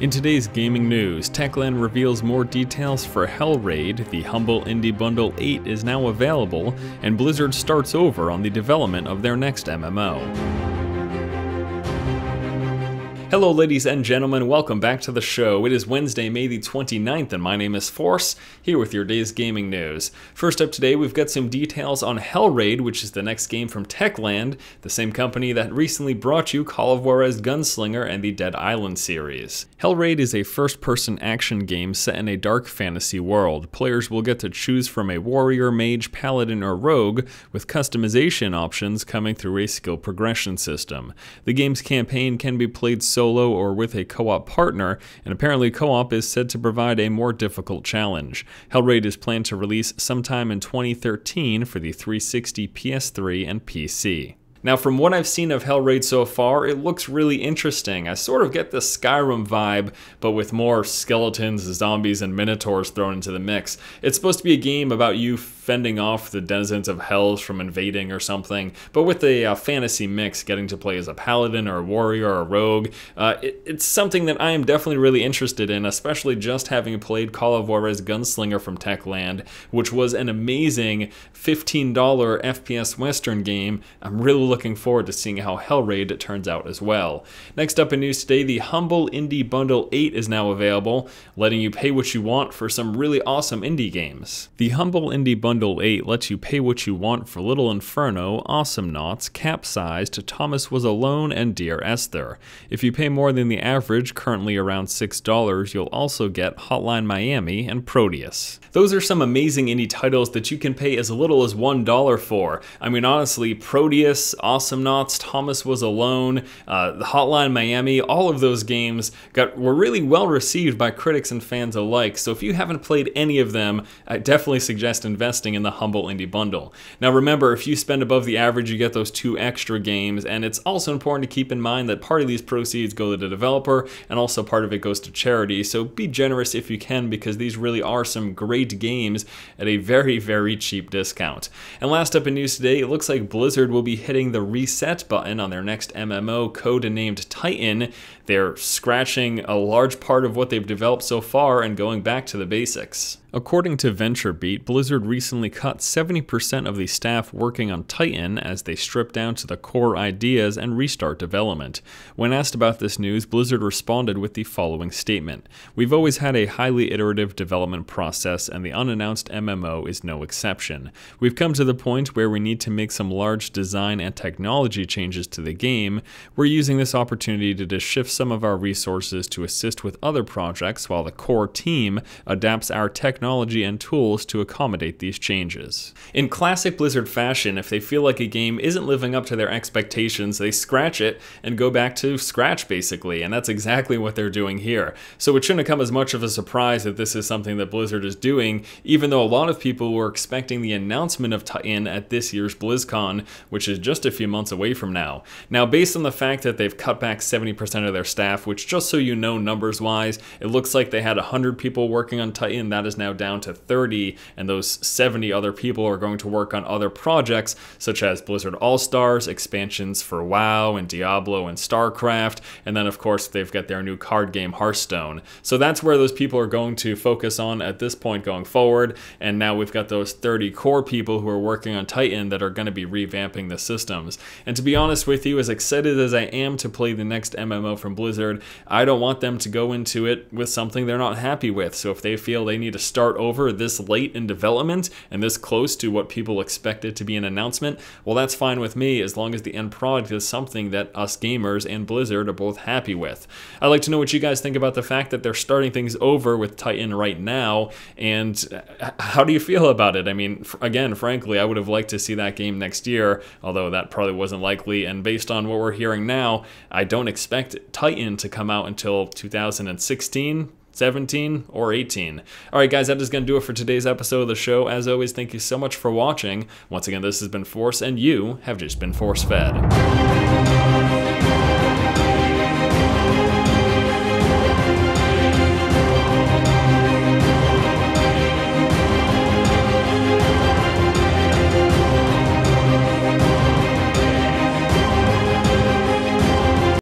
In today's gaming news, Techland reveals more details for Hellraid, the Humble Indie Bundle 8 is now available, and Blizzard starts over on the development of their next MMO. Hello ladies and gentlemen, welcome back to the show. It is Wednesday, May the 29th, and my name is Force, here with your day's gaming news. First up today, we've got some details on Hellraid, which is the next game from Techland, the same company that recently brought you Call of Juarez Gunslinger and the Dead Island series. Hellraid is a first-person action game set in a dark fantasy world. Players will get to choose from a warrior, mage, paladin, or rogue, with customization options coming through a skill progression system. The game's campaign can be played solo or with a co-op partner, and apparently co-op is said to provide a more difficult challenge. Hellraid is planned to release sometime in 2013 for the 360, PS3, and PC. Now, from what I've seen of Hellraid so far, it looks really interesting. I sort of get the Skyrim vibe, but with more skeletons, zombies, and minotaurs thrown into the mix. It's supposed to be a game about you fending off the denizens of Hells from invading or something, but with a fantasy mix, getting to play as a paladin or a warrior or a rogue. It's something that I am definitely really interested in, especially just having played Call of Juarez Gunslinger from Techland, which was an amazing $15 FPS Western game. I'm really looking forward to seeing how Hellraid turns out as well. Next up in news today, the Humble Indie Bundle 8 is now available, letting you pay what you want for some really awesome indie games. The Humble Indie Bundle 8 lets you pay what you want for Little Inferno, Awesome Knots, Capsized, Thomas Was Alone, and Dear Esther. If you pay more than the average, currently around $6, you'll also get Hotline Miami and Proteus. Those are some amazing indie titles that you can pay as little as $1 for. I mean, honestly, Proteus, Awesome Knots, Thomas Was Alone, the Hotline Miami, all of those games were really well received by critics and fans alike, so if you haven't played any of them, I definitely suggest investing in the Humble Indie Bundle. Now remember, if you spend above the average, you get those 2 extra games, and it's also important to keep in mind that part of these proceeds go to the developer, and also part of it goes to charity, so be generous if you can, because these really are some great games at a very, very cheap discount. And last up in news today, it looks like Blizzard will be hitting the reset button on their next MMO, codenamed Titan. They're scratching a large part of what they've developed so far and going back to the basics. According to VentureBeat, Blizzard recently cut 70% of the staff working on Titan as they strip down to the core ideas and restart development. When asked about this news, Blizzard responded with the following statement: "We've always had a highly iterative development process, and the unannounced MMO is no exception. We've come to the point where we need to make some large design and technology changes to the game. We're using this opportunity to just shift some of our resources to assist with other projects while the core team adapts our technology and tools to accommodate these changes." In classic Blizzard fashion, if they feel like a game isn't living up to their expectations, they scratch it and go back to scratch basically, and that's exactly what they're doing here. So it shouldn't come as much of a surprise that this is something that Blizzard is doing, even though a lot of people were expecting the announcement of Titan at this year's BlizzCon, which is just a few months away from now. Now, based on the fact that they've cut back 70% of their staff, which, just so you know, numbers-wise, it looks like they had 100 people working on Titan, that is now down to 30, and those 70 other people are going to work on other projects such as Blizzard All-Stars, expansions for WoW and Diablo and StarCraft, and then of course they've got their new card game Hearthstone. So that's where those people are going to focus on at this point going forward, and now we've got those 30 core people who are working on Titan that are going to be revamping the systems. And to be honest with you, as excited as I am to play the next MMO from Blizzard, I don't want them to go into it with something they're not happy with. So if they feel they need to start over this late in development and this close to what people expected to be an announcement, well, that's fine with me as long as the end product is something that us gamers and Blizzard are both happy with. I'd like to know what you guys think about the fact that they're starting things over with Titan right now, and how do you feel about it? I mean, again, frankly, I would have liked to see that game next year, although that probably wasn't likely, and based on what we're hearing now, I don't expect Titan to come out until 2016, 17, or 18. Alright guys, that is going to do it for today's episode of the show. As always, thank you so much for watching. Once again, this has been Force, and you have just been force-fed.